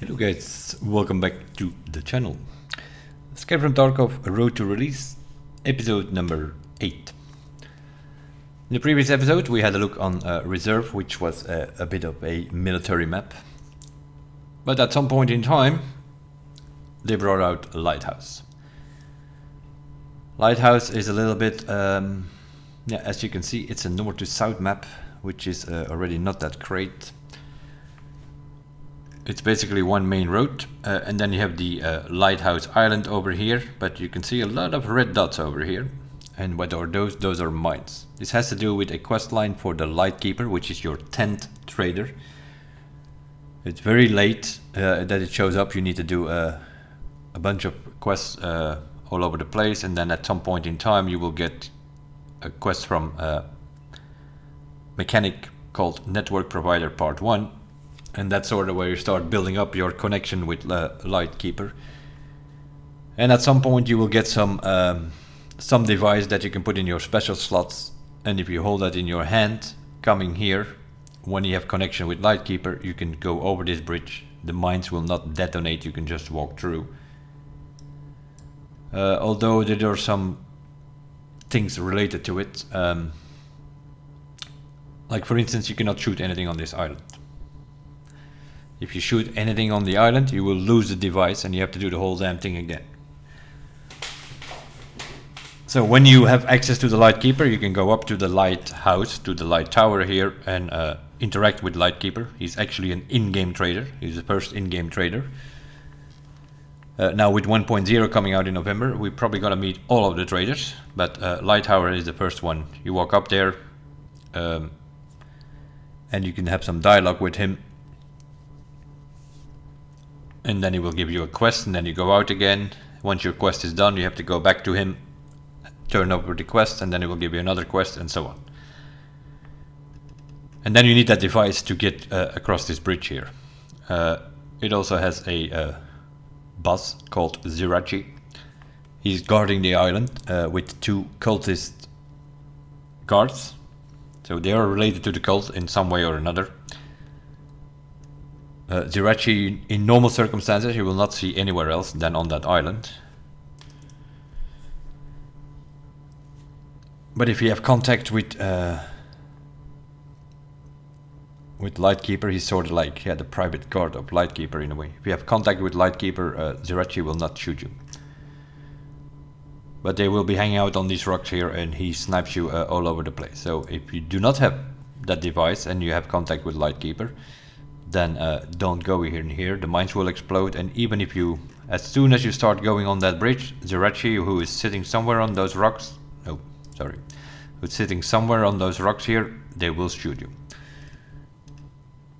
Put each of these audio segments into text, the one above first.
Hello guys, welcome back to the channel. Escape from Tarkov, Road to Release, episode number 8. In the previous episode we had a look on Reserve, which was a bit of a military map. But at some point in time they brought out Lighthouse. Lighthouse is a little bit, as you can see, it's a north to south map, which is already not that great. It's basically one main road, and then you have the Lighthouse Island over here, but you can see a lot of red dots over here. And what are those? Those are mines. This has to do with a quest line for the Lightkeeper, which is your 10th trader. It's very late that it shows up. You need to do a bunch of quests all over the place, and then at some point in time you will get a quest from a mechanic called Network Provider Part 1. And that's sort of where you start building up your connection with Lightkeeper. And at some point you will get some device that you can put in your special slots, and if you hold that in your hand, coming here, when you have connection with Lightkeeper, you can go over this bridge. The mines will not detonate, you can just walk through. Although there are some things related to it. Like for instance, you cannot shoot anything on this island. If you shoot anything on the island, you will lose the device and you have to do the whole damn thing again. So when you have access to the Lightkeeper, you can go up to the Lighthouse, to the Light Tower here, and interact with Lightkeeper. He's actually an in-game trader. He's the first in-game trader. Now with 1.0 coming out in November, we're probably gonna meet all of the traders, but Light Tower is the first one. You walk up there, and you can have some dialogue with him. And then he will give you a quest, and then you go out again. Once your quest is done, you have to go back to him, turn over the quest, and then he will give you another quest, and so on. And then you need that device to get across this bridge here. It also has a boss called Zirachi. He's guarding the island with two cultist guards. So they are related to the cult in some way or another. Zirachi, in normal circumstances, you will not see anywhere else than on that island. But if you have contact with Lightkeeper, he's sort of like the private guard of Lightkeeper in a way. If you have contact with Lightkeeper, Zirachi will not shoot you. But they will be hanging out on these rocks here, and he snipes you all over the place. So if you do not have that device and you have contact with Lightkeeper, then don't go here and here. The mines will explode, and even if you, as soon as you start going on that bridge, Zirachi, who is sitting somewhere on those rocks, who's sitting somewhere on those rocks here, they will shoot you.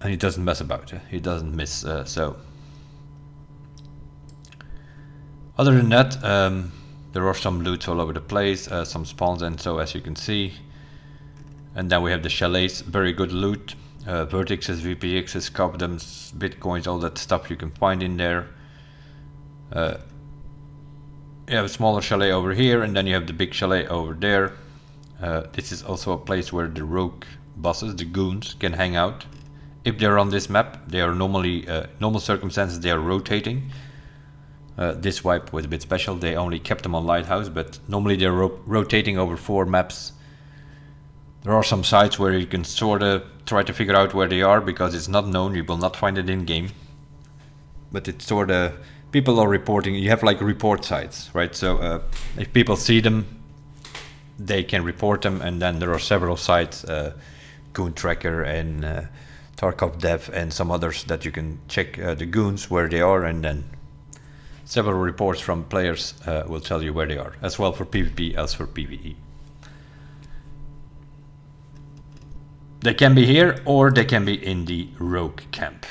And he doesn't mess about, he doesn't miss, so. Other than that, there are some loots all over the place, some spawns, and so as you can see. And then we have the chalets, very good loot. Vertexes, VPXs, Cobdums, Bitcoins, all that stuff you can find in there. You have a smaller chalet over here, and then you have the big chalet over there. This is also a place where the rogue bosses, the goons, can hang out. If they're on this map, they are normally, normal circumstances, they are rotating. This wipe was a bit special, they only kept them on Lighthouse, but normally they're rotating over 4 maps. There are some sites where you can sort of try to figure out where they are, because it's not known, you will not find it in game. But it's sort of, people are reporting, you have like report sites, right? So if people see them, they can report them, and then there are several sites, Goon Tracker and Tarkov Dev and some others that you can check the goons where they are, and then several reports from players will tell you where they are, as well for PvP as for PvE. They can be here, or they can be in the rogue camp.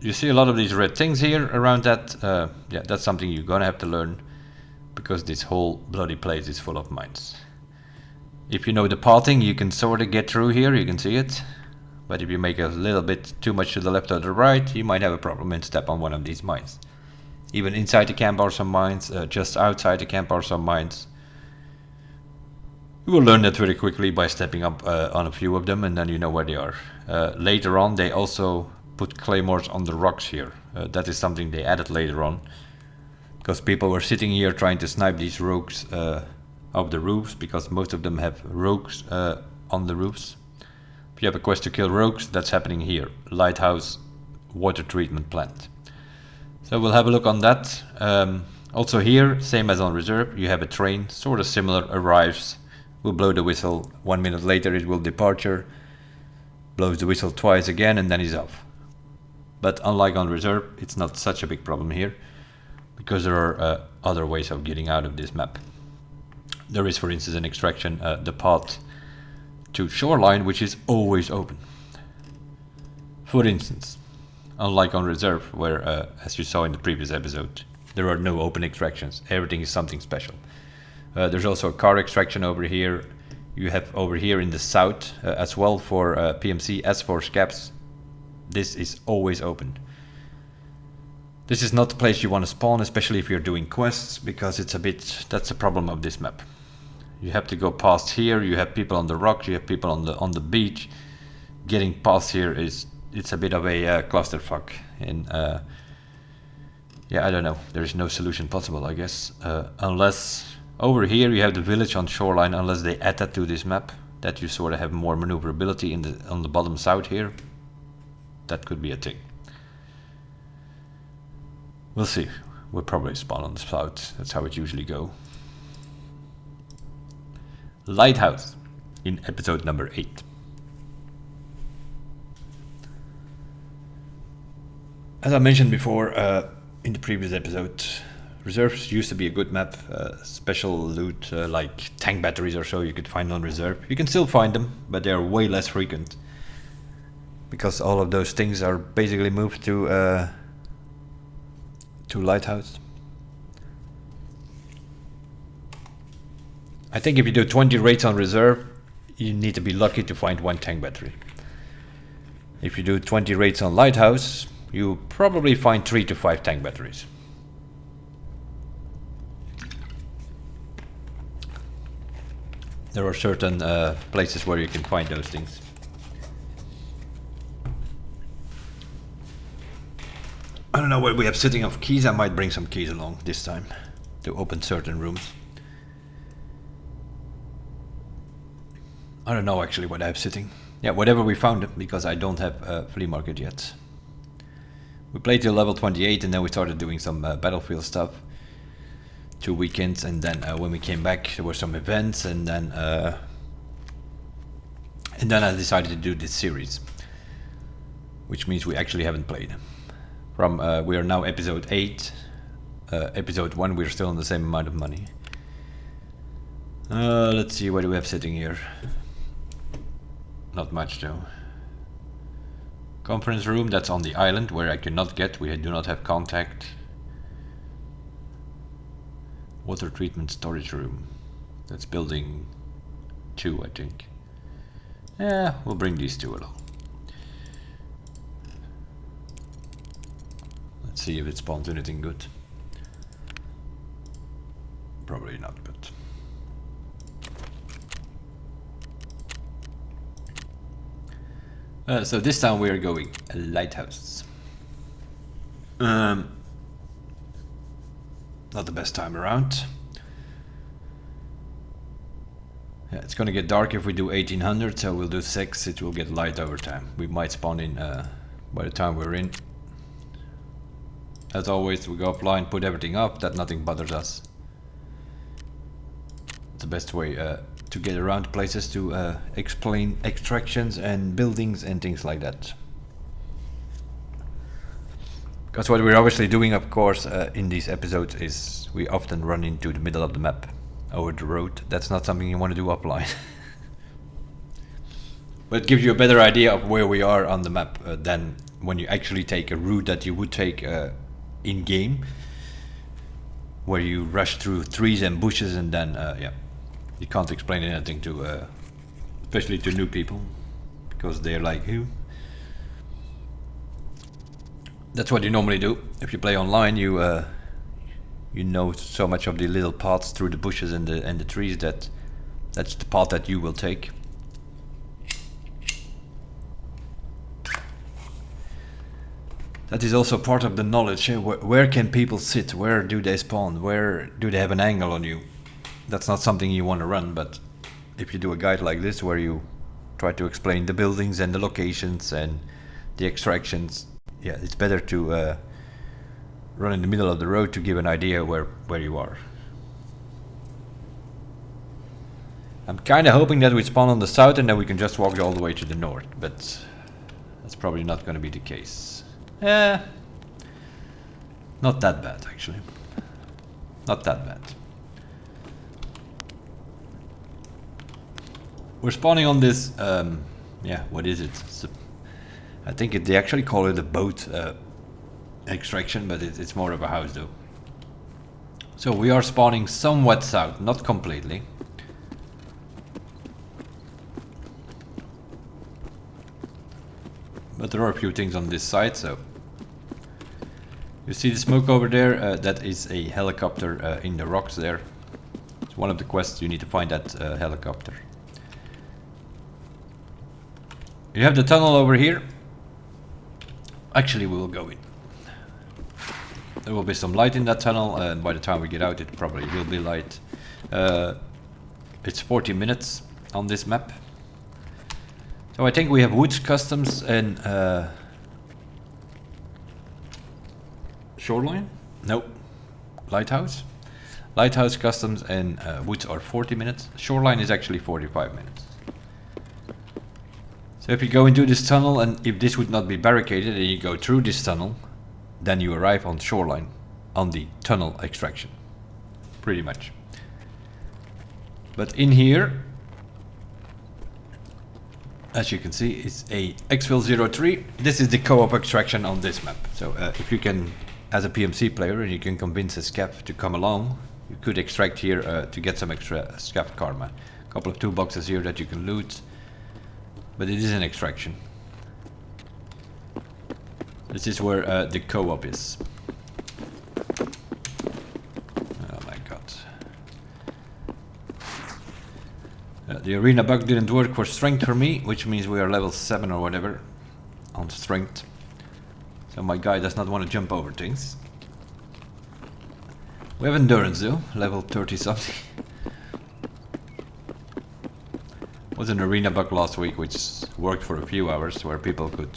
You see a lot of these red things here around that. Yeah, that's something you're gonna have to learn, because this whole bloody place is full of mines. If you know the pathing, you can sort of get through here, you can see it. But if you make a little bit too much to the left or the right, you might have a problem and step on one of these mines. Even inside the camp are some mines, just outside the camp are some mines. You will learn that very quickly by stepping up on a few of them, and then you know where they are. Later on, they also put claymores on the rocks here. That is something they added later on, because people were sitting here trying to snipe these rogues up the roofs, because most of them have rogues on the roofs. If you have a quest to kill rogues, that's happening here. Lighthouse water treatment plant. So we'll have a look on that. Also here, same as on reserve, you have a train, sort of similar, arrives, will blow the whistle, 1 minute later it will departure, blows the whistle twice again and then is off. But unlike on reserve, it's not such a big problem here, because there are other ways of getting out of this map. There is, for instance, an extraction, the path to shoreline, which is always open. For instance, unlike on reserve, where, as you saw in the previous episode, there are no open extractions. Everything is something special. There's also a car extraction over here. You have over here in the south as well for PMC, as for scaps. This is always open. This is not the place you want to spawn, especially if you're doing quests, because it's a bit, that's a problem of this map. You have to go past here, you have people on the rocks, you have people on the beach. Getting past here it's a bit of a clusterfuck. And yeah, I don't know, there is no solution possible, I guess, unless over here you have the village on shoreline, unless they add that to this map, that you sort of have more maneuverability on the bottom south here. That could be a thing. We'll see. We'll probably spawn on the south. That's how it usually go. Lighthouse in episode number 8. As I mentioned before in the previous episode, reserves used to be a good map. Special loot like tank batteries or so you could find on reserve. You can still find them, but they are way less frequent, because all of those things are basically moved to Lighthouse. I think if you do 20 raids on reserve, you need to be lucky to find one tank battery. If you do 20 raids on Lighthouse, you probably find 3 to 5 tank batteries. There are certain places where you can find those things. I don't know what we have sitting of keys. I might bring some keys along this time to open certain rooms. I don't know actually what I have sitting. Yeah, whatever we found, because I don't have a flea market yet. We played till level 28 and then we started doing some battlefield stuff. 2 weekends, and then when we came back there were some events, and then I decided to do this series, which means we actually haven't played. From we are now episode 8. Episode 1 we're still on the same amount of money. Let's see, what do we have sitting here? Not much though. Conference room, that's on the island where I cannot get, we do not have contact. Water treatment storage room, that's building 2 I think. Yeah, we'll bring these 2 along. Let's see if it spawns anything good. Probably not, but so this time we are going Lighthouse. Not the best time around. Yeah, it's gonna get dark if we do 1800, so we'll do 6. It will get light over time. We might spawn in by the time we're in. As always, we go offline, put everything up, that nothing bothers us. It's the best way to get around places, to explain extractions and buildings and things like that. Because what we're obviously doing, of course, in these episodes is we often run into the middle of the map, over the road. That's not something you want to do offline. But it gives you a better idea of where we are on the map than when you actually take a route that you would take in game, where you rush through trees and bushes, and then yeah, you can't explain anything to especially to new people, because they're like, who? That's what you normally do. If you play online, you know so much of the little paths through the bushes and the trees that that's the path that you will take. that is also part of the knowledge. Where can people sit? Where do they spawn? Where do they have an angle on you? That's not something you want to run, but if you do a guide like this where you try to explain the buildings and the locations and the extractions, yeah, it's better to run in the middle of the road to give an idea where you are. I'm kind of hoping that we spawn on the south and then we can just walk all the way to the north, but that's probably not going to be the case. Not that bad actually. Not that bad. We're spawning on this, yeah, what is it? I think they actually call it a boat extraction, but it's more of a house though. So we are spawning somewhat south, not completely. But there are a few things on this side, so... You see the smoke over there? That is a helicopter in the rocks there. It's one of the quests, you need to find that helicopter. You have the tunnel over here. Actually, we will go in. There will be some light in that tunnel, and by the time we get out it probably will be light. It's 40 minutes on this map. So I think we have woods, customs and shoreline? Nope. Lighthouse? Lighthouse, customs and woods are 40 minutes. Shoreline is actually 45 minutes. So if you go into this tunnel and if this would not be barricaded and you go through this tunnel, then you arrive on shoreline, on the tunnel extraction. Pretty much. But in here, as you can see, it's a Xville03. This is the co-op extraction on this map. So if you can, as a PMC player, and you can convince a scav to come along, you could extract here to get some extra scav karma. A couple of toolboxes here that you can loot. But it is an extraction. This is where the co-op is. Oh my god. The arena bug didn't work for strength for me, which means we are level 7 or whatever on strength. So my guy does not want to jump over things. We have endurance though, level 30 something. Was an arena bug last week which worked for a few hours where people could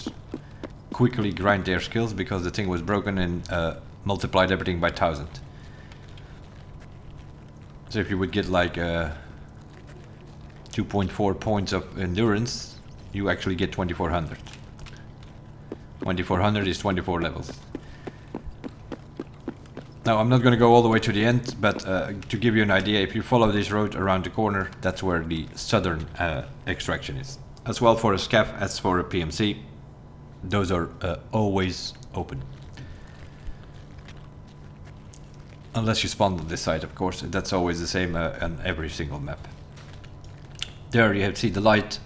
quickly grind their skills because the thing was broken and multiplied everything by 1000. So if you would get like 2.4 points of endurance, you actually get 2400. 2400 is 24 levels. Now I'm not going to go all the way to the end, but to give you an idea, if you follow this road around the corner, that's where the southern extraction is. As well for a scav as for a PMC, those are always open. Unless you spawn on this side, of course, that's always the same on every single map. There you have see the light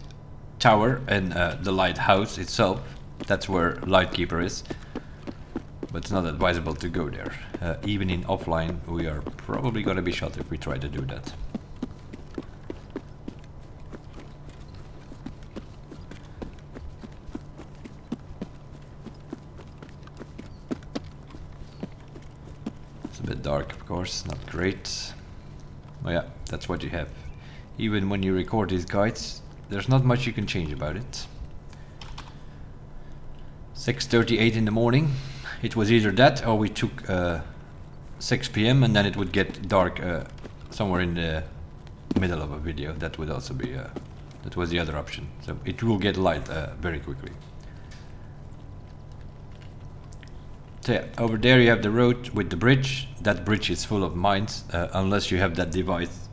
tower and the lighthouse itself. That's where Lightkeeper is. But it's not advisable to go there. Even in offline, we are probably going to be shot if we try to do that. It's a bit dark, of course, not great. Oh yeah, that's what you have. Even when you record these guides, there's not much you can change about it. 6:38 in the morning. It was either that or we took 6 PM and then it would get dark somewhere in the middle of a video. That would also be, that was the other option. So it will get light very quickly. So yeah, over there you have the road with the bridge. That bridge is full of mines unless you have that device.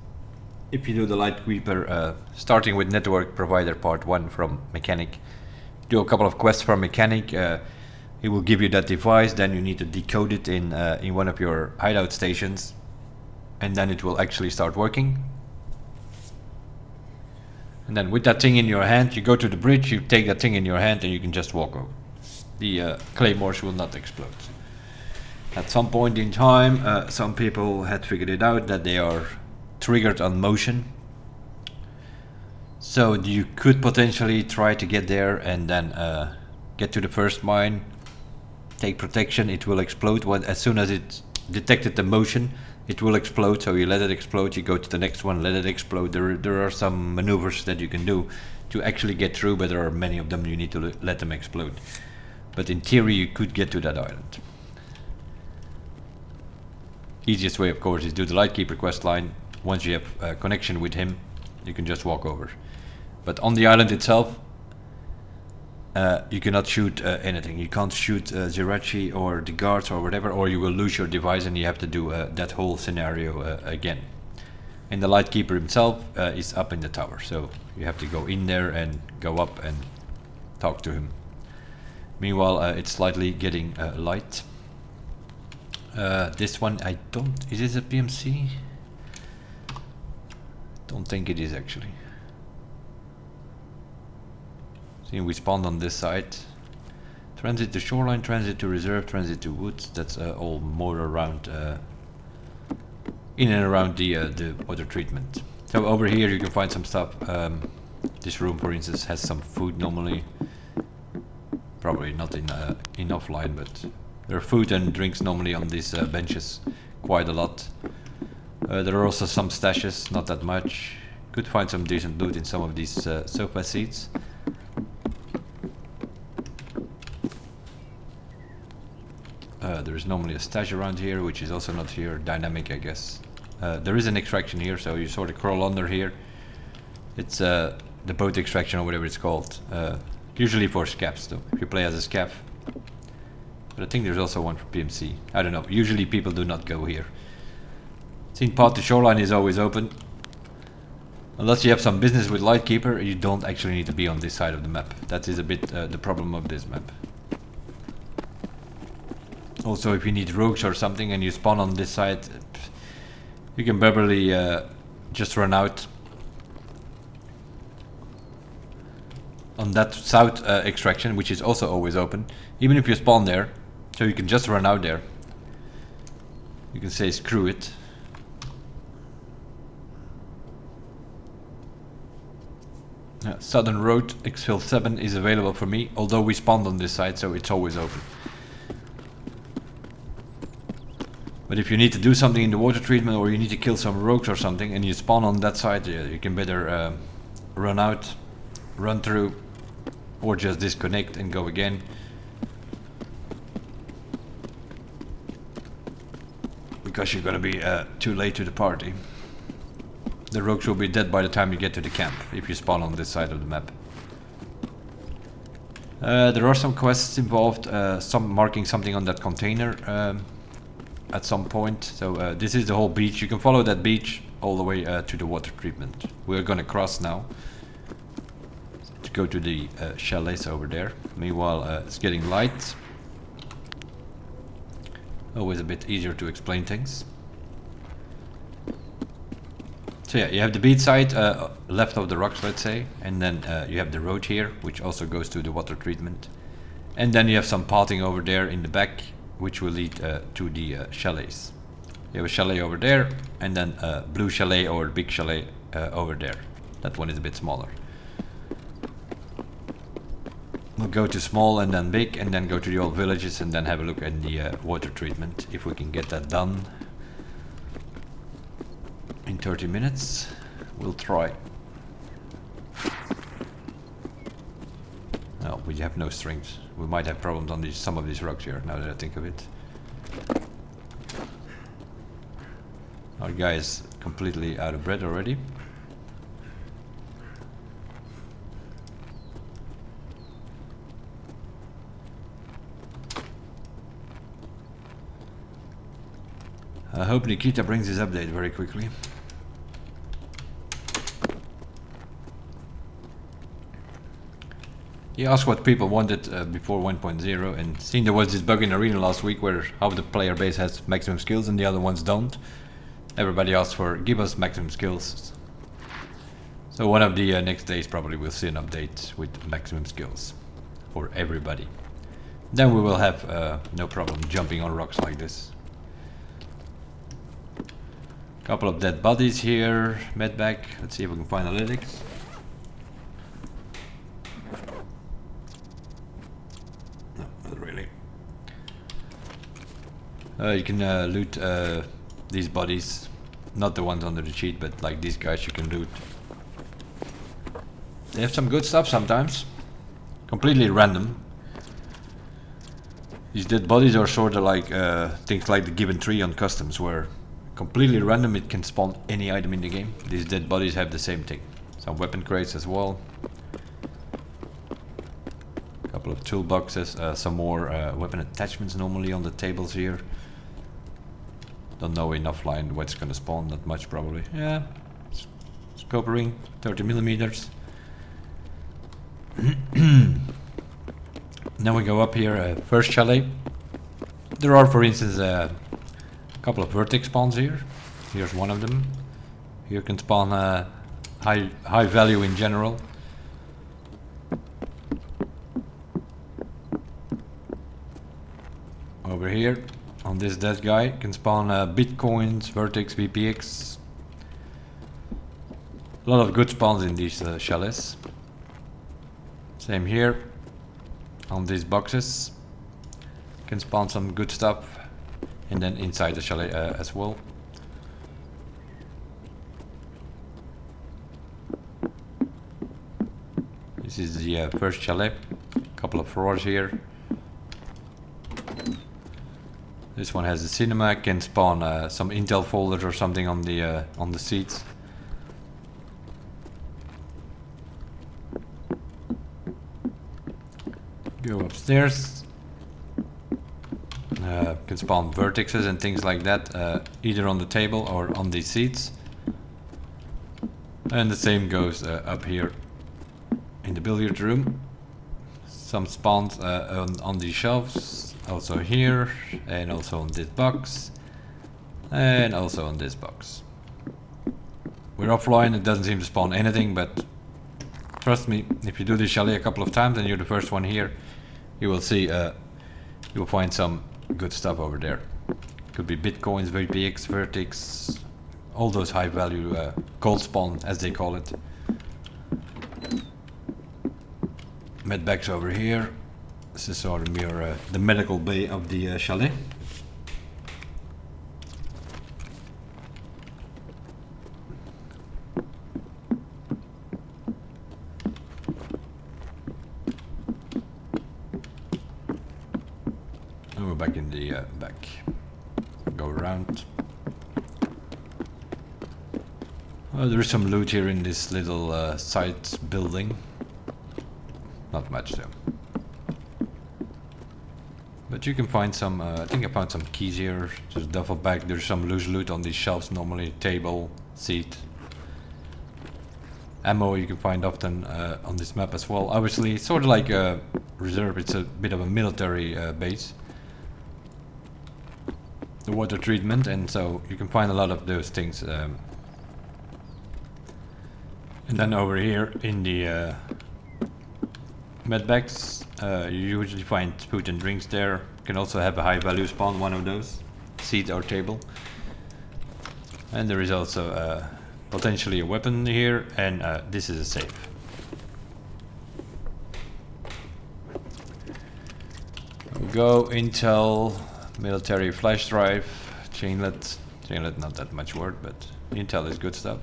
If you do the Lightkeeper, starting with Network Provider Part 1 from Mechanic, do a couple of quests from Mechanic, it will give you that device, then you need to decode it in one of your hideout stations, and then it will actually start working. And then with that thing in your hand, you go to the bridge, you take that thing in your hand and you can just walk over. The claymores will not explode. At some point in time, some people had figured it out that they are triggered on motion. So you could potentially try to get there and then get to the first mine, take protection, it will explode. As soon as it detected the motion, it will explode. So you let it explode, you go to the next one, let it explode. There are some maneuvers that you can do to actually get through, but there are many of them you need to let them explode. But in theory you could get to that island. Easiest way of course is do the Lightkeeper quest line. Once you have a connection with him, you can just walk over. But on the island itself, you cannot shoot anything. You can't shoot Zerachi or the guards or whatever, or you will lose your device and you have to do that whole scenario again. And the Lightkeeper himself is up in the tower, so you have to go in there and go up and talk to him. Meanwhile, it's slightly getting light. This one, I don't... Is this a PMC? Don't think it is actually. See, we spawned on this side. Transit to shoreline, transit to reserve, transit to woods. That's all more around, in and around the water treatment. So over here you can find some stuff. This room, for instance, has some food normally. Probably not in offline, but there are food and drinks normally on these benches, quite a lot. There are also some stashes, not that much. Could find some decent loot in some of these sofa seats. There is normally a stash around here, which is also not here. Dynamic, I guess. There is an extraction here, so you sort of crawl under here. It's the boat extraction or whatever it's called. Usually for scavs though, if you play as a scav. But I think there's also one for PMC. I don't know, usually people do not go here. Scene path to shoreline is always open. Unless you have some business with Lightkeeper, you don't actually need to be on this side of the map. That is a bit the problem of this map. Also, if you need rogues or something and you spawn on this side, you can barely just run out. On that south extraction, which is also always open, even if you spawn there, so you can just run out there. You can say screw it. Southern Road exfil 7 is available for me, although we spawned on this side, so it's always open. But if you need to do something in the water treatment, or you need to kill some rogues or something, and you spawn on that side, you can better run out, run through, or just disconnect and go again. Because you're gonna be too late to the party. The rogues will be dead by the time you get to the camp, if you spawn on this side of the map. There are some quests involved, some marking something on that container at some point. So this is the whole beach. You can follow that beach all the way to the water treatment. We're gonna cross now to go to the chalets over there. Meanwhile, it's getting light. Always a bit easier to explain things. So yeah, you have the beach side left of the rocks, let's say, and then you have the road here, which also goes to the water treatment. And then you have some pathing over there in the back, which will lead to the chalets. You have a chalet over there, and then a blue chalet or big chalet over there. That one is a bit smaller. We'll go to small and then big, and then go to the old villages, and then have a look at the water treatment, if we can get that done. In 30 minutes, we'll try. No, we have no strings. We might have problems on some of these rocks here, now that I think of it. Our guy is completely out of bread already. I hope Nikita brings his update very quickly. He asked what people wanted before 1.0, and seeing there was this bug in Arena last week where half the player base has maximum skills and the other ones don't. Everybody asked for, give us maximum skills. So one of the next days probably we'll see an update with maximum skills for everybody. Then we will have no problem jumping on rocks like this. Couple of dead bodies here, medbag. Let's see if we can find analytics. No, not really. You can loot these bodies, not the ones under the cheat, but like these guys you can loot. They have some good stuff sometimes, completely random. These dead bodies are sort of like things like the given tree on customs, where completely random it can spawn any item in the game. These dead bodies have the same thing. Some weapon crates as well. A couple of toolboxes, some more weapon attachments normally on the tables here. Don't know in offline what's gonna spawn, not much probably. Yeah, scope ring, 30mm. Now we go up here, first chalet. There are, for instance, a couple of vertex spawns here. Here's one of them. Here can spawn high value in general. Over here, on this dead guy, can spawn bitcoins, vertex, VPX. A lot of good spawns in these chalets. Same here. On these boxes can spawn some good stuff, and then inside the chalet as well. This is the first chalet. Couple of floors here. This one has a cinema, can spawn some intel folders or something on the seats. Go upstairs. Can spawn vertexes and things like that, either on the table or on these seats. And the same goes up here in the billiard room. Some spawns on these shelves, also here, and also on this box, and also on this box. We're offline, it doesn't seem to spawn anything, but trust me, if you do this chalet a couple of times and you're the first one here, you will see, you will find some good stuff over there. Could be bitcoins, VPX, vertex, all those high value gold spawn as they call it. Medbags over here. This is sort of mere the medical bay of the chalet. And we're back in the back. Go around. Oh, there is some loot here in this little side building. Not much though. But you can find some, I think I found some keys here. There's a duffel bag, there's some loose loot on these shelves normally. Table, seat. Ammo you can find often on this map as well. Obviously it's sort of like a reserve, it's a bit of a military base. The water treatment, and so you can find a lot of those things. And then over here in the medbags, you usually find food and drinks there. You can also have a high value spawn, one of those, seat or table. And there is also potentially a weapon here, and this is a safe. We go Intel, military flash drive, chainlet not that much word, but Intel is good stuff.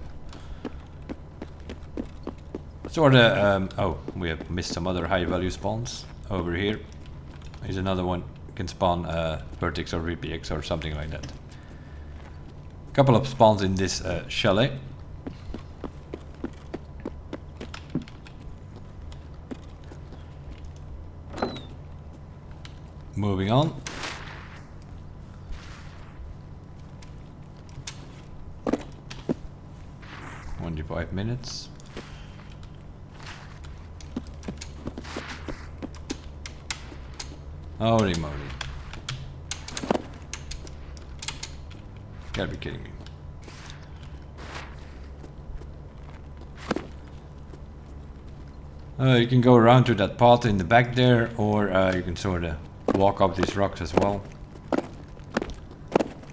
Sorta, oh, we have missed some other high value spawns. Over here is another one, can spawn vertex or VPX or something like that. Couple of spawns in this chalet. Moving on. Only 5 minutes. Holy moly. Gotta be kidding me. You can go around to that path in the back there, or you can sort of walk up these rocks as well.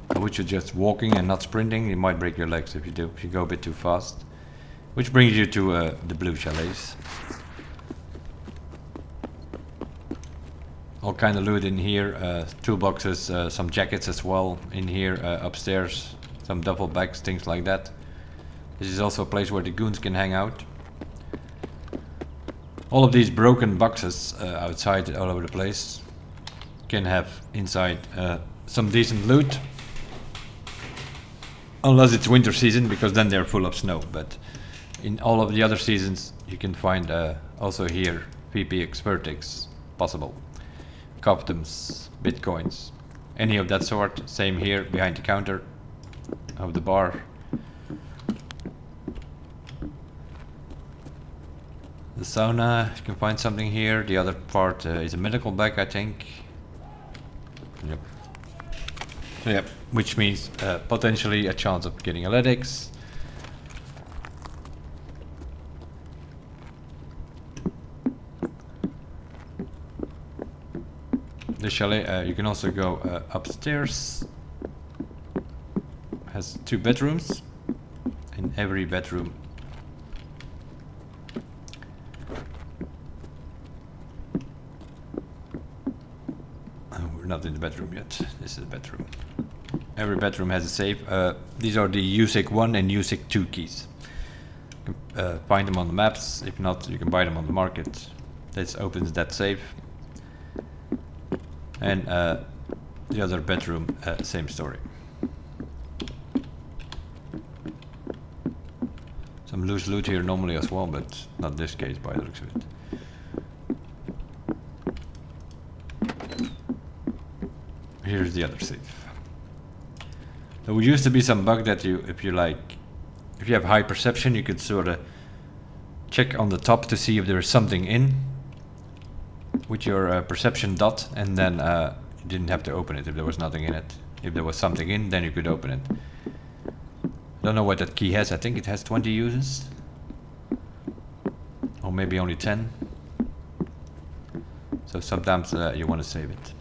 I would suggest walking and not sprinting. You might break your legs if you do, if you go a bit too fast. Which brings you to the blue chalets. All kind of loot in here, toolboxes, some jackets as well in here, upstairs, some duffel bags, things like that. This is also a place where the goons can hang out. All of these broken boxes outside all over the place can have inside some decent loot. Unless it's winter season, because then they're full of snow. But in all of the other seasons you can find also here VPX, Vertex, possible. Customs, bitcoins, any of that sort. Same here behind the counter of the bar. The sauna, you can find something here. The other part is a medical bag, I think. Yep. So yeah, which means potentially a chance of getting athletics. The chalet, you can also go upstairs. Has 2 bedrooms. In every bedroom we're not in the bedroom yet. This is the bedroom. Every bedroom has a safe. These are the USIC 1 and USIC 2 keys. You can find them on the maps. If not, you can buy them on the market. This opens that safe. And the other bedroom, same story. Some loose loot here normally as well, but not this case by the looks of it. Here's the other safe. There used to be some bug that if you have high perception, you could sort of check on the top to see if there is something in with your perception dot, and then you didn't have to open it if there was nothing in it. If there was something in, then you could open it. Don't know what that key has. I think it has 20 uses, or maybe only 10. So sometimes you want to save it.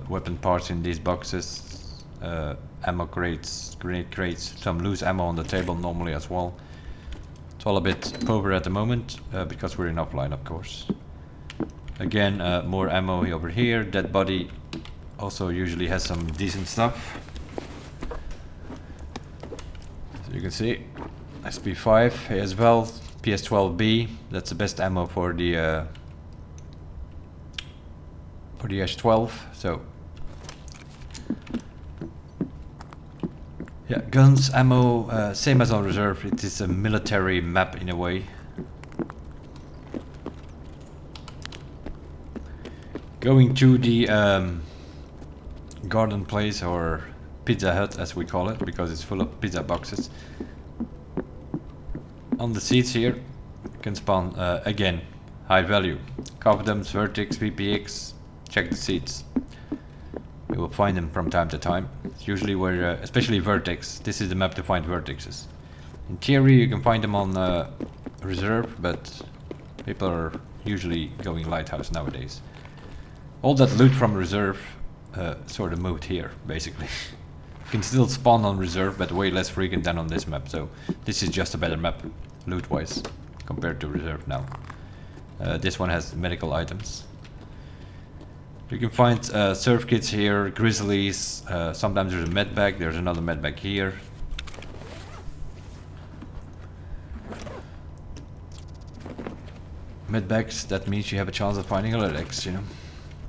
Weapon parts in these boxes, ammo crates, grenade crates, some loose ammo on the table normally as well. It's all a bit poor at the moment because we're in offline, of course. Again, more ammo over here. Dead body also usually has some decent stuff. So you can see SP5 here as well, PS12B. That's the best ammo for the H12. So yeah, guns, ammo, same as on reserve. It is a military map in a way. Going to the garden place, or Pizza Hut as we call it, because it's full of pizza boxes. On the seats here you can spawn again high value Covenants, Vertex, VPX. Check the seats. You will find them from time to time. It's usually where, especially Vertex. This is the map to find Vertexes. In theory you can find them on reserve, but people are usually going Lighthouse nowadays. All that loot from reserve sort of moved here, basically. You can still spawn on reserve, but way less frequent than on this map. So this is just a better map, loot-wise, compared to reserve now. This one has medical items. You can find surf kits here, grizzlies. Sometimes there's a med bag. There's another med bag here. Med bags, that means you have a chance of finding a Ledex, you know.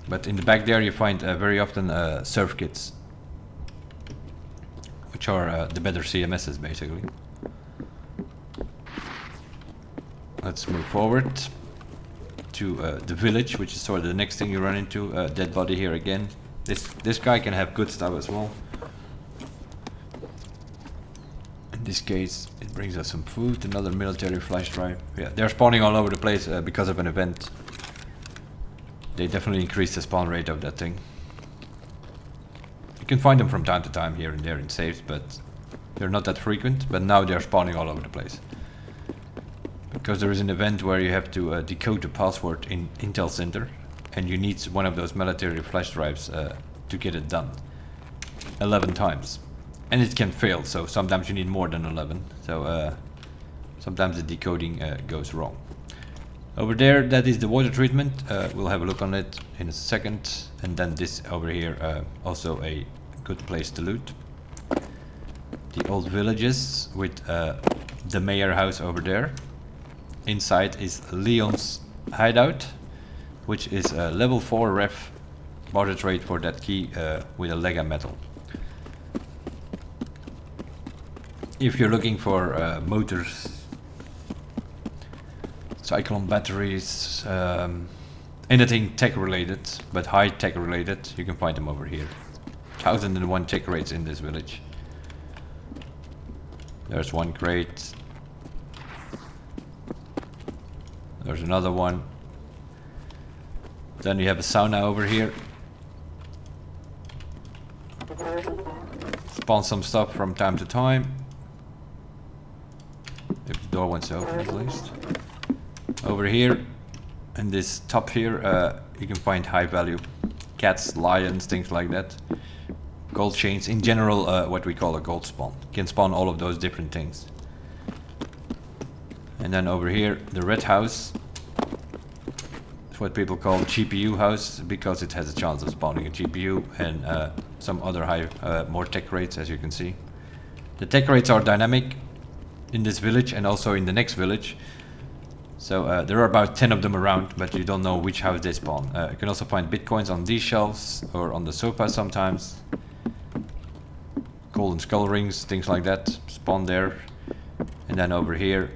But in the back there you find very often surf kits, which are the better CMSs basically. Let's move forward to the village, which is sort of the next thing you run into. Dead body here again. This guy can have good stuff as well. In this case it brings us some food, another military flash drive. Yeah, they're spawning all over the place because of an event. They definitely increased the spawn rate of that thing. You can find them from time to time here and there in safes, but they're not that frequent. But now they're spawning all over the place. Because there is an event where you have to decode the password in Intel Center, and you need one of those military flash drives to get it done. 11 times. And it can fail, so sometimes you need more than 11. So sometimes the decoding goes wrong. Over there, that is the water treatment. We'll have a look on it in a second. And then this over here, also a good place to loot. The old villages with the mayor house over there. Inside is Leon's hideout, which is a level 4 ref barter trade for that key with a lega metal. If you're looking for motors, cyclone batteries, anything tech related, but high tech related, you can find them over here. 1001 tech rates in this village. There's one crate. There's another one. Then you have a sauna over here. Spawn some stuff from time to time. If the door wants to open at least. Over here, in this top here, you can find high value cats, lions, things like that. Gold chains, in general, what we call a gold spawn. You can spawn all of those different things. And then over here, the red house. It's what people call GPU house, because it has a chance of spawning a GPU and some other high, more tech rates, as you can see. The tech rates are dynamic in this village and also in the next village. So there are about 10 of them around, but you don't know which house they spawn. You can also find bitcoins on these shelves or on the sofa sometimes. Golden skull rings, things like that, spawn there. And then over here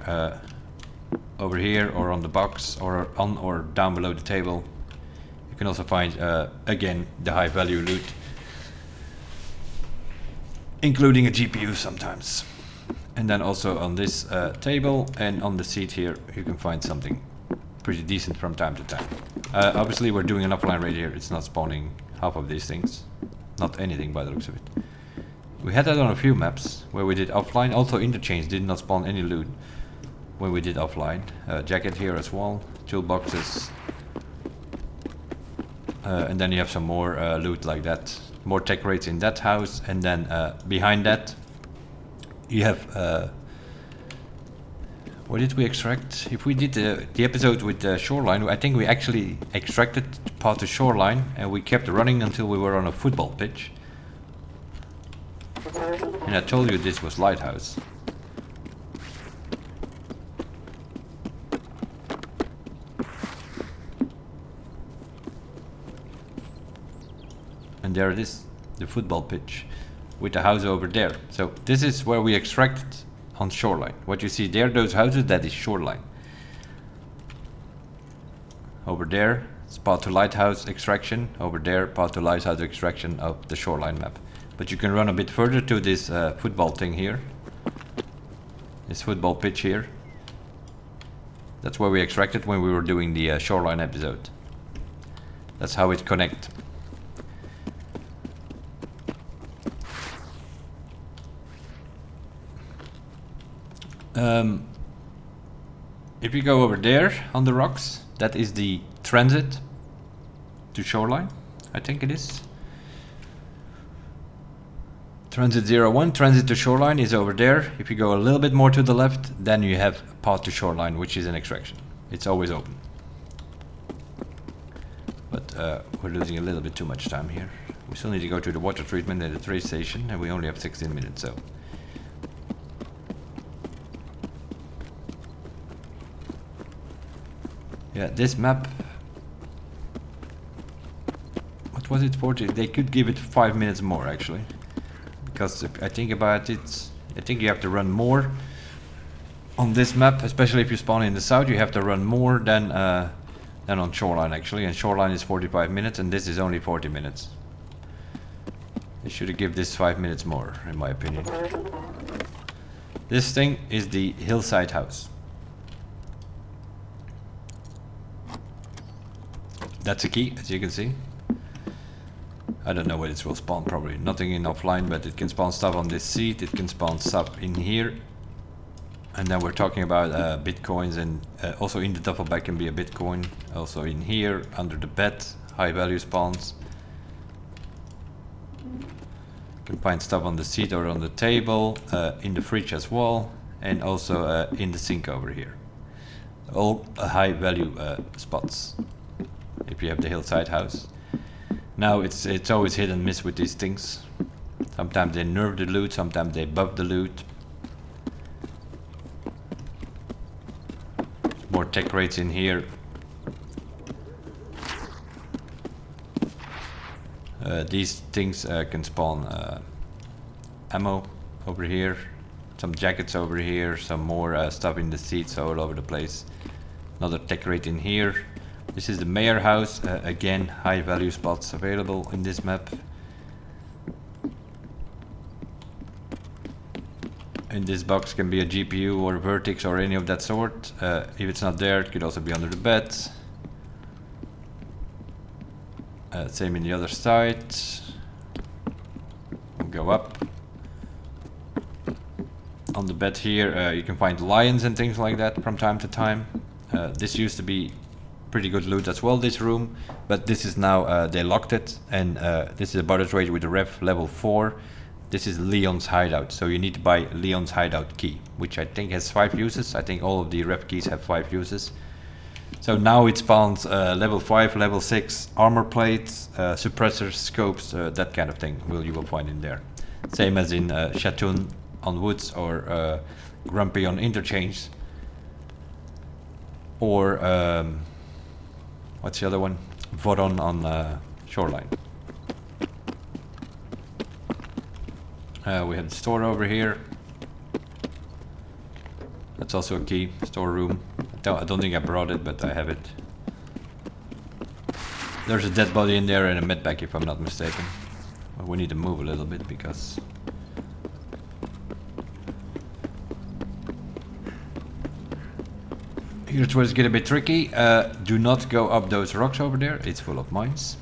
or on the box or on or down below the table, you can also find again the high value loot, including a GPU sometimes. And then also on this table and on the seat here, you can find something pretty decent from time to time. Obviously we're doing an offline raid here, it's not spawning half of these things. Not anything by the looks of it. We had that on a few maps where we did offline. Also Interchange did not spawn any loot when we did offline. Jacket here as well, toolboxes. And then you have some more loot like that. More tech rates in that house, and then behind that you have what did we extract? If we did the episode with the shoreline, I think we actually extracted part of shoreline and we kept running until we were on a football pitch. And I told you this was Lighthouse. And there it is, the football pitch with the house over there. So this is where we extracted on shoreline. What you see there, those houses, that is shoreline. Over there, it's path to Lighthouse extraction. Over there, path to Lighthouse extraction of the shoreline map. But you can run a bit further to this football thing here. This football pitch here. That's where we extracted when we were doing the shoreline episode. That's how it connects. If you go over there on the rocks, that is the transit to shoreline, I think it is. Transit 01, transit to shoreline is over there. If you go a little bit more to the left, then you have path to shoreline, which is an extraction. It's always open. But we're losing a little bit too much time here. We still need to go to the water treatment at the train station, and we only have 16 minutes, so. Yeah, this map, what was it for? They could give it 5 minutes more actually, because I think about it, I think you have to run more on this map, especially if you spawn in the south. You have to run more than on shoreline actually, and shoreline is 45 minutes and this is only 40 minutes. They should have given this 5 minutes more, in my opinion. This thing is the hillside house. That's a key, as you can see. I don't know where this will spawn, probably nothing in offline, but it can spawn stuff on this seat, it can spawn stuff in here. And then we're talking about bitcoins, and also in the duffel bag can be a bitcoin. Also in here, under the bed, high value spawns. You can find stuff on the seat or on the table, in the fridge as well, and also in the sink over here. All high value spots if you have the hillside house. Now it's always hit and miss with these things. Sometimes they nerf the loot, sometimes they buff the loot. More tech rates in here. These things can spawn ammo over here, some jackets over here, some more stuff in the seats all over the place. Another tech rate in here. This is the mayor house. Again, high value spots available in this map. In this box can be a GPU or a vertex or any of that sort. If it's not there, it could also be under the bed. Same in the other side. We'll go up. On the bed here you can find lions and things like that from time to time. This used to be pretty good loot as well, this room, but this is now, they locked it, and this is a barter trade with the ref level 4. This is Leon's hideout, so you need to buy Leon's hideout key, which I think has 5 uses. I think all of the ref keys have 5 uses. So now it spawns level 5, level 6 armor plates, suppressors, scopes, that kind of thing you will find in there. Same as in Chatoon on Woods or Grumpy on Interchange. Or what's the other one? Voron on Shoreline. We have the store over here. That's also a key, storeroom. I don't think I brought it, but I have it. There's a dead body in there and a medpack if I'm not mistaken. Well, we need to move a little bit because... Here's where it's getting a bit tricky. Do not go up those rocks over there, it's full of mines.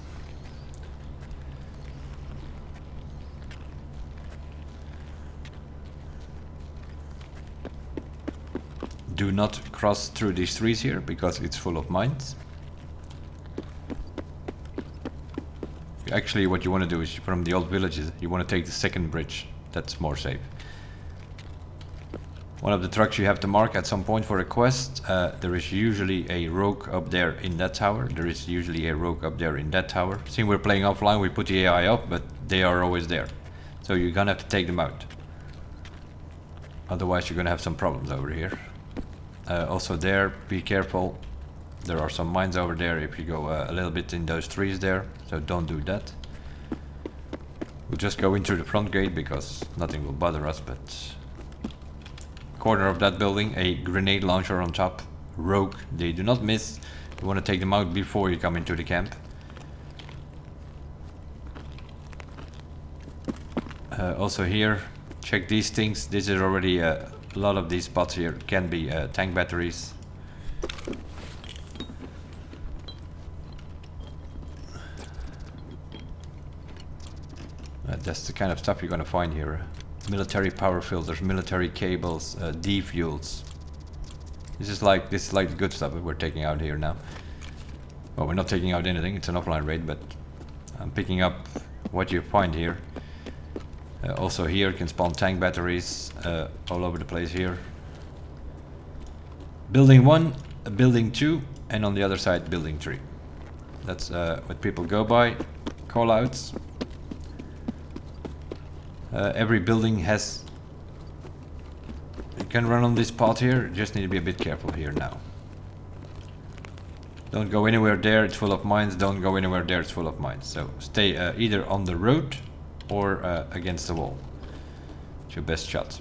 Do not cross through these trees here because it's full of mines. Actually, what you want to do is from the old villages, you want to take the second bridge. That's more safe. One of the trucks you have to mark at some point for a quest. There is usually a rogue up there in that tower. There is usually a rogue up there in that tower. Seeing we're playing offline, we put the AI up, but they are always there. So you're gonna have to take them out. Otherwise, you're gonna have some problems over here. Also there, be careful. There are some mines over there if you go a little bit in those trees there, so don't do that. We'll just go in through the front gate because nothing will bother us, but... Corner of that building, a grenade launcher on top. Rogue, they do not miss. You want to take them out before you come into the camp. Also here, check these things. This is already a lot of these spots here can be tank batteries. That's the kind of stuff you're gonna find here. Military power filters, military cables, D-fuels. This is like the good stuff that we're taking out here now. Well, we're not taking out anything, it's an offline raid, but I'm picking up what you find here. Also here can spawn tank batteries all over the place here. Building 1, building 2, and on the other side building 3. That's what people go by, callouts. Every building has... You can run on this path here, just need to be a bit careful here now. Don't go anywhere there, it's full of mines. Don't go anywhere there, it's full of mines. So stay either on the road or against the wall. It's your best shot.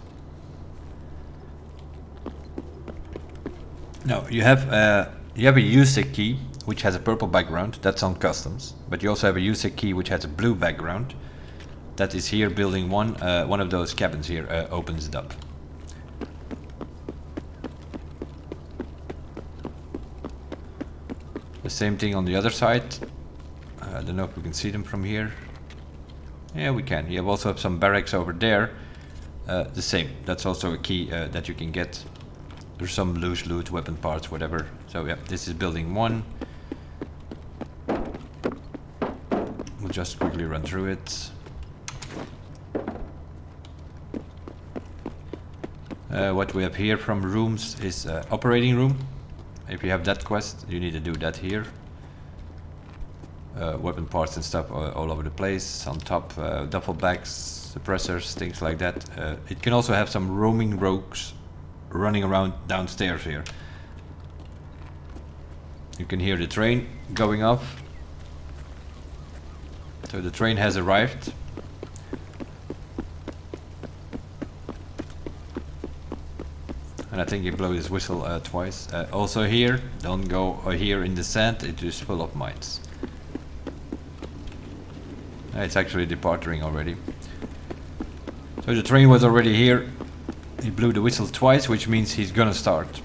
Now you have a USEC key which has a purple background. That's on customs. But you also have a USEC key which has a blue background. That is here, building 1. One of those cabins here opens it up. The same thing on the other side. I don't know if we can see them from here. Yeah, we can. You have also have some barracks over there. The same. That's also a key that you can get. There's some loose loot, weapon parts, whatever. So yeah, this is building 1. We'll just quickly run through it. What we have here from rooms is operating room. If you have that quest, you need to do that here. Weapon parts and stuff all over the place. On top, duffel bags, suppressors, things like that. It can also have some roaming rogues running around downstairs here. You can hear the train going off. So the train has arrived. And I think he blew his whistle twice. Also here, don't go here in the sand, it is full of mines. It's actually departing already. So the train was already here. He blew the whistle twice, which means he's gonna start.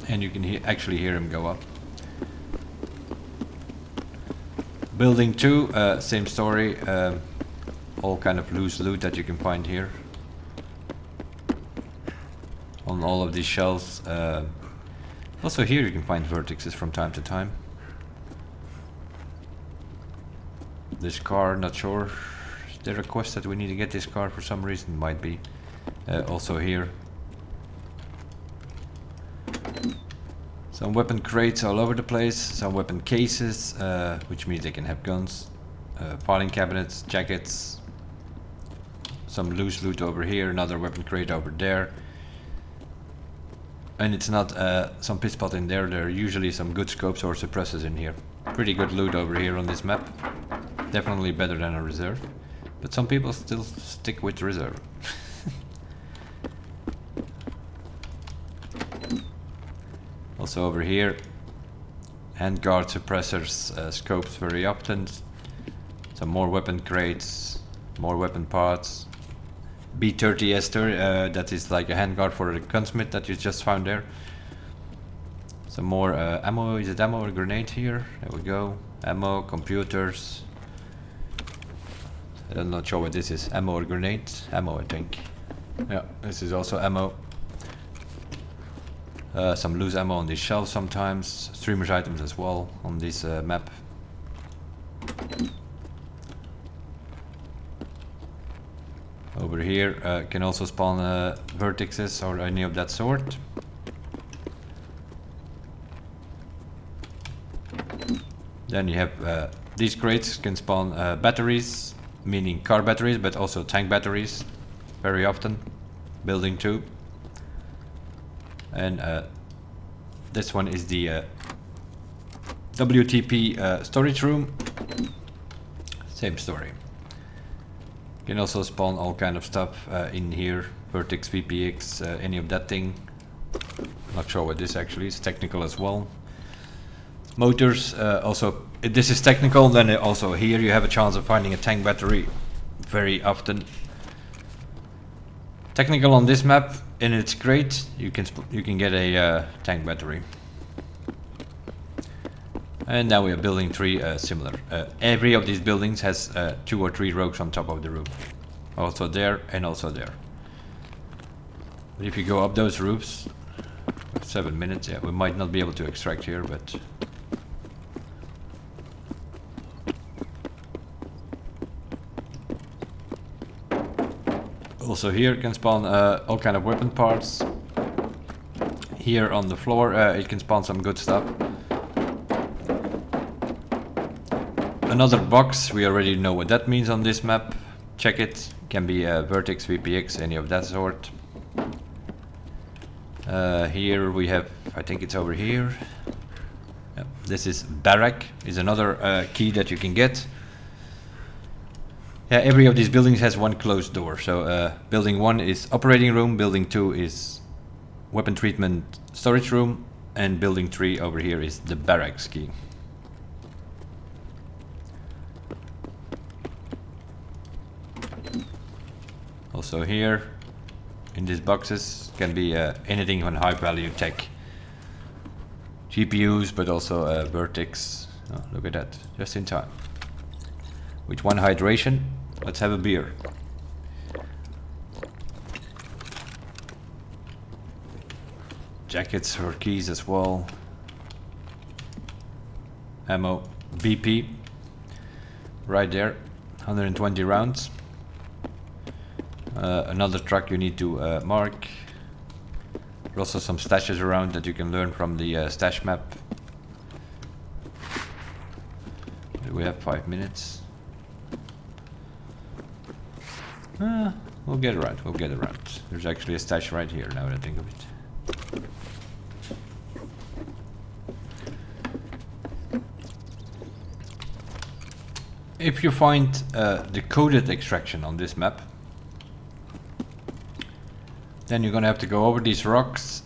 And you can actually hear him go up. Building 2, same story. All kind of loose loot that you can find here. On all of these shelves. Also here you can find vertexes from time to time. This car, not sure. Is there a quest that we need to get this car for some reason? Might be. Also here. Some weapon crates all over the place. Some weapon cases, which means they can have guns. Filing cabinets, jackets. Some loose loot over here. Another weapon crate over there. And it's not some pit spot in there. There are usually some good scopes or suppressors in here. Pretty good loot over here on this map. Definitely better than a reserve. But some people still stick with reserve. Also over here, handguard suppressors, scopes very often. Some more weapon crates, more weapon parts. B30 Esther, that is like a handguard for the gunsmith that you just found there. Some more ammo. Is it ammo or grenade here? There we go. Ammo, computers. I'm not sure what this is. Ammo or grenade? Ammo, I think. Yeah, this is also ammo. Some loose ammo on these shelves sometimes. Streamers items as well on this map. Over here can also spawn vertexes or any of that sort. Then you have these crates can spawn batteries, meaning car batteries, but also tank batteries very often. Building 2. And this one is the WTP storage room. Same story. You can also spawn all kind of stuff in here. Vertex, VPX, any of that thing. Not sure what this actually is. Technical as well. Motors, also if this is technical, then also here you have a chance of finding a tank battery very often. Technical on this map, and it's great. You can get a tank battery. And now we are building 3 similar. Every of these buildings has 2 or 3 rogues on top of the roof. Also there and also there. But if you go up those roofs, 7 minutes, yeah, we might not be able to extract here, but also here can spawn all kind of weapon parts. Here on the floor it can spawn some good stuff. Another box, we already know what that means on this map. Check it, can be Vertex, VPX, any of that sort. Here we have, I think it's over here. Yep. This is Barrack, is another key that you can get. Yeah, every of these buildings has one closed door. So building 1 is operating room, building 2 is weapon treatment storage room, and building 3 over here is the barracks key. Also here in these boxes can be anything on high value tech. GPUs, but also Vertex. Oh, look at that, just in time. With 1 hydration, let's have a beer. Jackets or keys as well. Ammo, BP, right there, 120 rounds. Another truck you need to mark. There are also some stashes around that you can learn from the stash map. We have 5 minutes. We'll get around, we'll get around. There's actually a stash right here now that I think of it. If you find the coded extraction on this map, then you're gonna have to go over these rocks.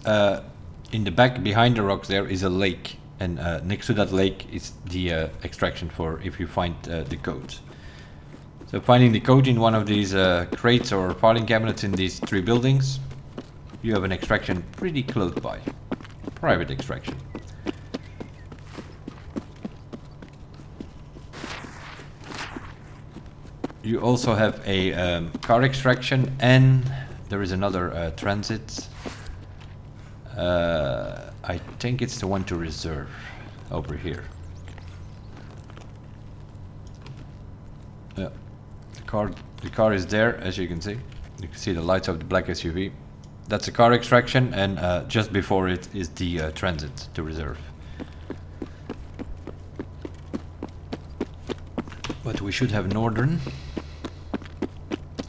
In the back, behind the rocks there is a lake, and next to that lake is the extraction for if you find the codes. So finding the code in one of these crates or filing cabinets in these 3 buildings, you have an extraction pretty close by. Private extraction. You also have a car extraction, and there is another transit. I think it's the one to reserve over here. Yeah, the car is there, as you can see. You can see the lights of the black SUV. That's a car extraction, and just before it is the transit to reserve. But we should have northern,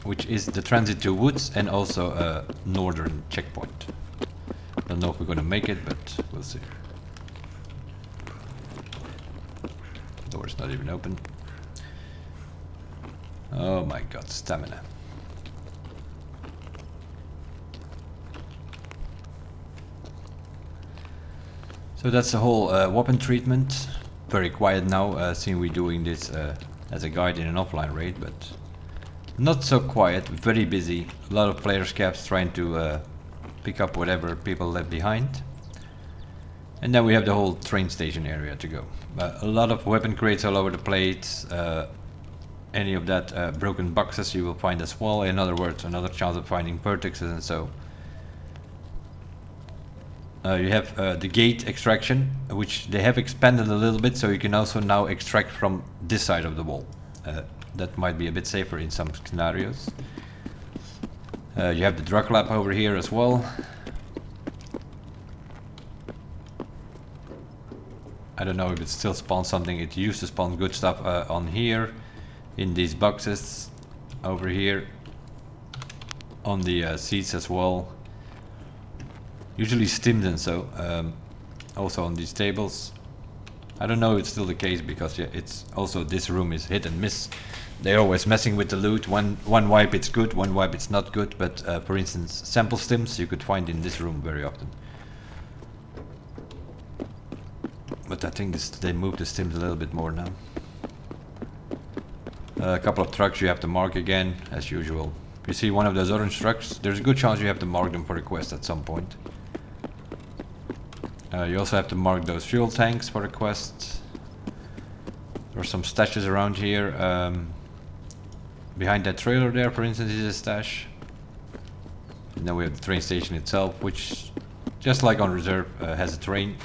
which is the transit to woods and also a northern checkpoint. Don't know if we're gonna make it, but we'll see. Door's not even open. Oh my god, stamina. So that's the whole weapon treatment. Very quiet now, seeing we're doing this as a guide in an offline raid, but not so quiet, very busy. A lot of player scabs trying to pick up whatever people left behind. And then we have the whole train station area to go. A lot of weapon crates all over the place. Any of that broken boxes you will find as well. In other words, another chance of finding vertexes and so. You have the gate extraction, which they have expanded a little bit, so you can also now extract from this side of the wall. That might be a bit safer in some scenarios. You have the drug lab over here as well. I don't know if it still spawns something. It used to spawn good stuff on here, in these boxes, over here, on the seats as well. Usually stimmed and so, also on these tables. I don't know if it's still the case because yeah, it's also this room is hit and miss. They're always messing with the loot. One wipe it's good, one wipe it's not good. But for instance, sample stims you could find in this room very often. But I think they moved the stims a little bit more now. A couple of trucks you have to mark again, as usual. If you see one of those orange trucks, there's a good chance you have to mark them for the quest at some point. You also have to mark those fuel tanks for the quest. There are some stashes around here. Behind that trailer there, for instance, is a stash. And then we have the train station itself, which, just like on reserve, has a train.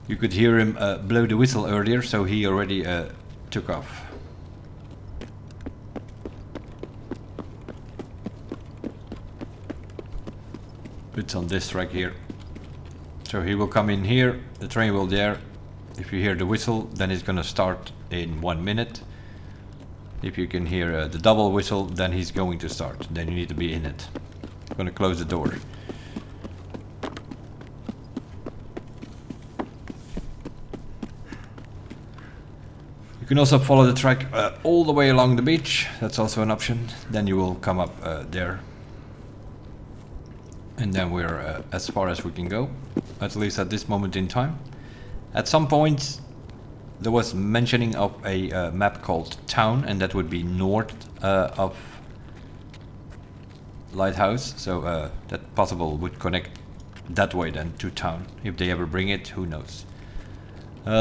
You could hear him blow the whistle earlier, so he already took off. It's on this track here. So he will come in here, the train will there. If you hear the whistle, then it's gonna start in 1 minute. If you can hear the double whistle, then he's going to start. Then you need to be in it. I'm gonna close the door. You can also follow the track all the way along the beach. That's also an option. Then you will come up there. And then we're as far as we can go, at least at this moment in time. At some point there was mentioning of a map called Town, and that would be north of Lighthouse, so that possible would connect that way then to Town. If they ever bring it, who knows.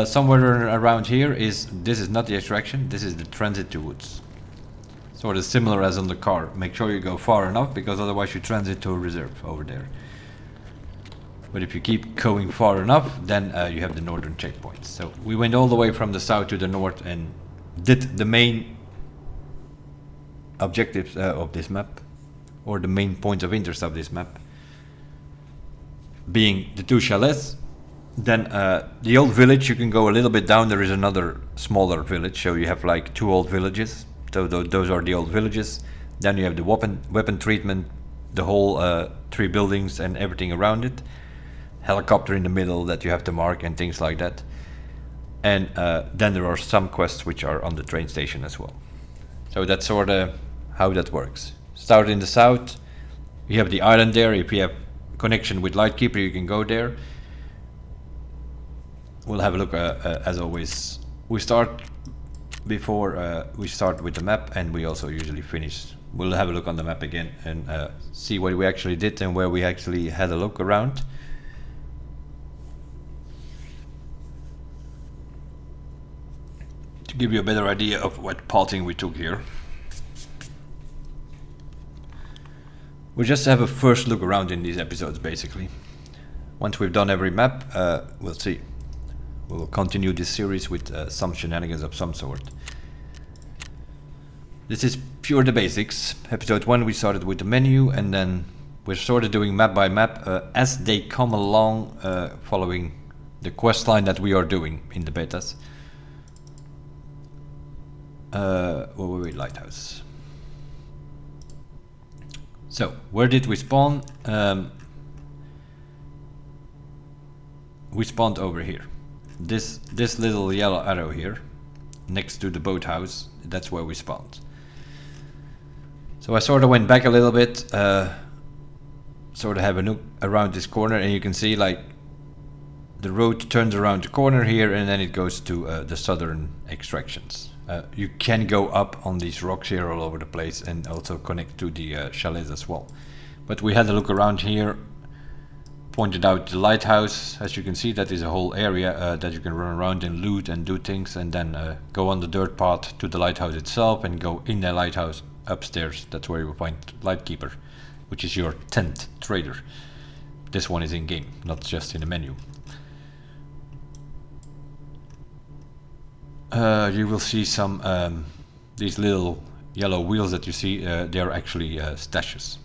Somewhere around here this is not the extraction, this is the transit to woods. Sort of similar as on the car. Make sure you go far enough, because otherwise you transit to a reserve over there. But if you keep going far enough, then you have the northern checkpoint. So we went all the way from the south to the north and did the main objectives of this map, or the main points of interest of this map. being the 2 chalets. Then the old village, you can go a little bit down, there is another smaller village, so you have like 2 old villages. So those are the old villages. Then you have the weapon treatment, the whole 3 buildings and everything around it. Helicopter in the middle that you have to mark and things like that. And then there are some quests which are on the train station as well. So that's sort of how that works. Start in the south, you have the island there. If you have connection with Lightkeeper, you can go there. We'll have a look as always. We start before we start with the map, and we also usually finish. We'll have a look on the map again and see what we actually did and where we actually had a look around. To give you a better idea of what pathing we took here. We'll just have a first look around in these episodes basically. Once we've done every map, we'll see. We'll continue this series with some shenanigans of some sort. This is pure the basics. Episode 1 we started with the menu, and then we're sort of doing map by map as they come along, following the quest line that we are doing in the betas. Where were we? Lighthouse. So, where did we spawn? We spawned over here. This little yellow arrow here, next to the boathouse, that's where we spawned. So I sort of went back a little bit, sort of have a look around this corner, and you can see like the road turns around the corner here, and then it goes to the southern extractions. You can go up on these rocks here all over the place and also connect to the chalets as well. But we had a look around here, pointed out the lighthouse. As you can see, that is a whole area that you can run around and loot and do things, and then go on the dirt path to the lighthouse itself and go in the lighthouse upstairs. That's where you will find Lightkeeper, which is your tent trader. This one is in game, not just in the menu. You will see some these little yellow wheels that you see, they are actually stashes.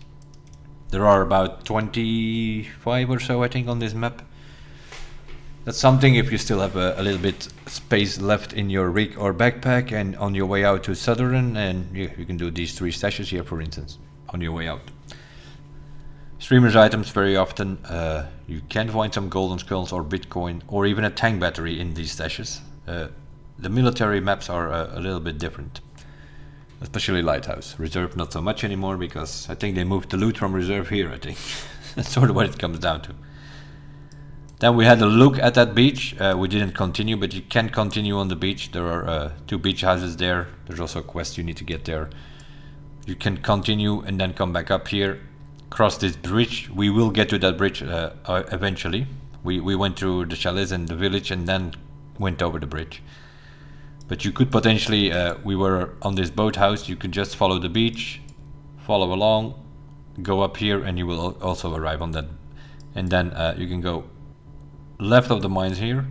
There are about 25 or so I think on this map. That's something if you still have a little bit space left in your rig or backpack and on your way out to Southern, and you can do these 3 stashes here for instance on your way out. Streamers items, very often you can find some golden skulls or Bitcoin or even a tank battery in these stashes. The military maps are a little bit different, especially Lighthouse. Reserve not so much anymore because I think they moved the loot from Reserve here, I think. That's sort of what it comes down to. Then we had a look at that beach. We didn't continue, but you can continue on the beach. There are 2 beach houses there. There's also a quest you need to get there. You can continue and then come back up here, cross this bridge. We will get to that bridge eventually. We went through the chalets and the village and then went over the bridge. But you could potentially, we were on this boathouse, you could just follow the beach, follow along, go up here, and you will also arrive on that. And then you can go left of the mines here,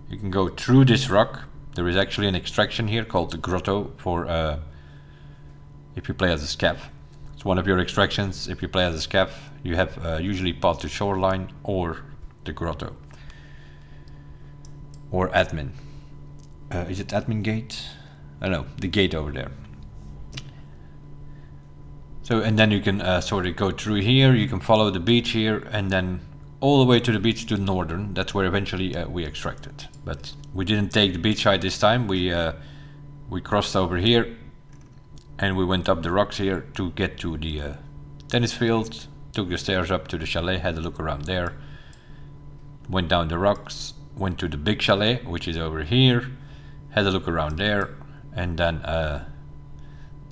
you can go through this rock. There is actually an extraction here called the grotto for if you play as a scav. It's one of your extractions. If you play as a scav, you have usually path to shoreline or the grotto. Or admin. Is it admin gate? I don't know, the gate over there. So, and then you can sort of go through here, you can follow the beach here, and then all the way to the beach to northern. That's where eventually we extracted. But we didn't take the beach side this time. We crossed over here, and we went up the rocks here to get to the tennis field, took the stairs up to the chalet, had a look around there, went down the rocks, went to the big chalet, which is over here, had a look around there, and then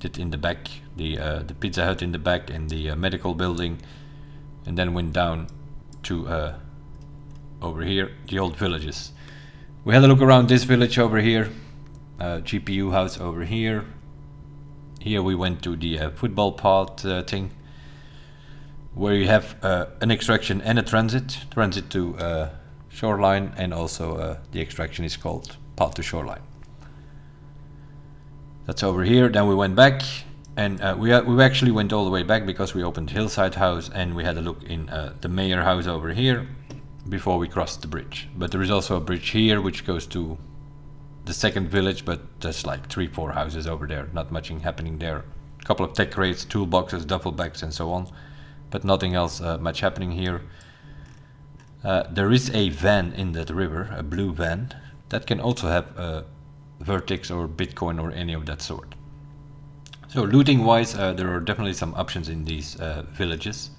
did in the back, the Pizza Hut in the back and the medical building, and then went down to over here, the old villages. We had a look around this village over here, GPU house over here. Here we went to the football path thing, where you have an extraction and a transit to shoreline, and also the extraction is called path to shoreline. That's over here. Then we went back, and we actually went all the way back because we opened Hillside House and we had a look in the Mayor House over here. before we cross the bridge. But there is also a bridge here which goes to the second village, but there's like 3-4 houses over there, not much happening there. A couple of tech crates, toolboxes, duffel bags and so on, but nothing else much happening here. There is a van in that river, a blue van, that can also have Vertex or Bitcoin or any of that sort. So looting wise, there are definitely some options in these villages,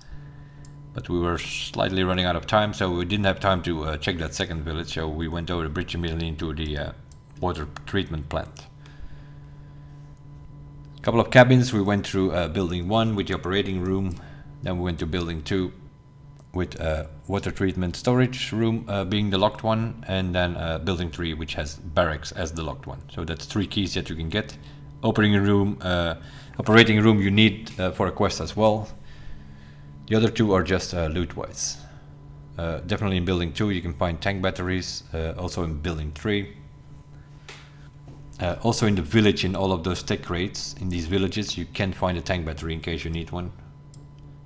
but we were slightly running out of time, so we didn't have time to check that second village, so we went over the bridge immediately into the water treatment plant. A couple of cabins. We went through building 1 with the operating room, then we went to building 2 with water treatment storage room being the locked one, and then building 3 which has barracks as the locked one. So that's 3 keys that you can get. Operating room you need for a quest as well. The other 2 are just loot wise. Definitely in building 2 you can find tank batteries, also in building 3. Also in the village, in all of those tech crates, in these villages you can find a tank battery in case you need one.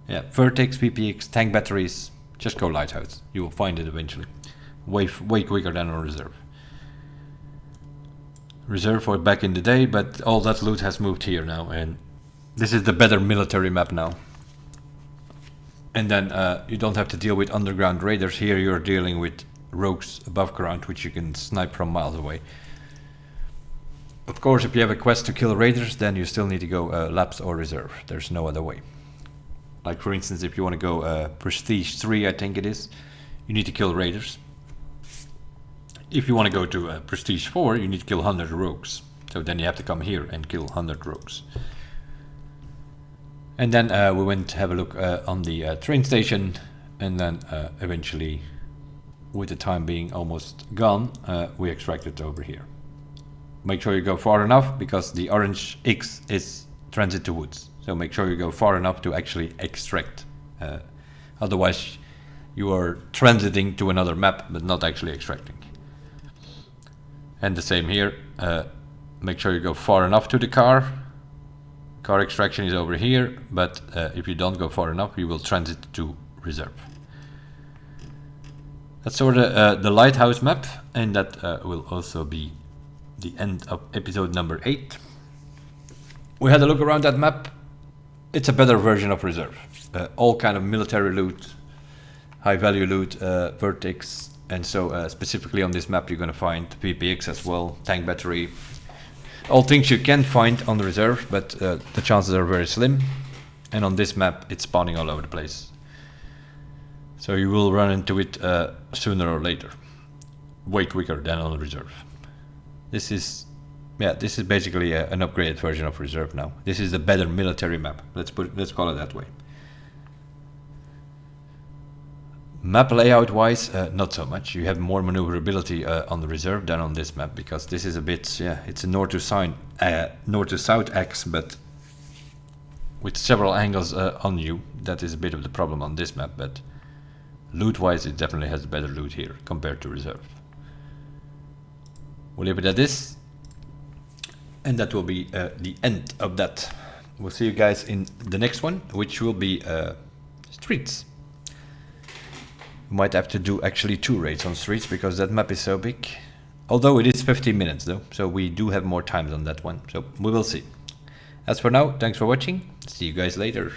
Yeah, Vertex, PPX, tank batteries, just go Lighthouse. You will find it eventually. Way quicker than on Reserve. Reserve was back in the day, but all that loot has moved here now, and this is the better military map now. And then you don't have to deal with underground raiders. Here you're dealing with rogues above ground, which you can snipe from miles away. Of course, if you have a quest to kill raiders, then you still need to go Labs or Reserve. There's no other way. Like for instance, if you want to go Prestige 3, I think it is, you need to kill raiders. If you want to go to Prestige 4, you need to kill 100 rogues. So then you have to come here and kill 100 rogues. And then we went to have a look on the train station, and then eventually, with the time being almost gone, we extracted over here. Make sure you go far enough, because the orange X is transit to woods. So make sure you go far enough to actually extract. Otherwise you are transiting to another map but not actually extracting. And the same here. Make sure you go far enough to the car. Car extraction is over here, but if you don't go far enough you will transit to Reserve. That's sort of the Lighthouse map, and that will also be the end of episode number 8. We had a look around that map. It's a better version of Reserve. All kind of military loot, high value loot, Vertex, and so specifically on this map you're going to find PPX as well, tank battery. All things you can find on the Reserve, but the chances are very slim. And on this map it's spawning all over the place. So you will run into it sooner or later. Way quicker than on the Reserve. This is basically an upgraded version of Reserve now. This is the better military map. Let's call it that way. Map layout wise, not so much. You have more maneuverability on the Reserve than on this map, because this is a bit, it's a north to south axe, but with several angles on you. That is a bit of the problem on this map, but loot wise it definitely has better loot here compared to Reserve. We'll leave it at this, and that will be the end of that. We'll see you guys in the next one, which will be streets. We might have to do actually 2 raids on streets, because that map is so big. Although it is 15 minutes though, so we do have more time on that one, so we will see. As for now, thanks for watching, see you guys later.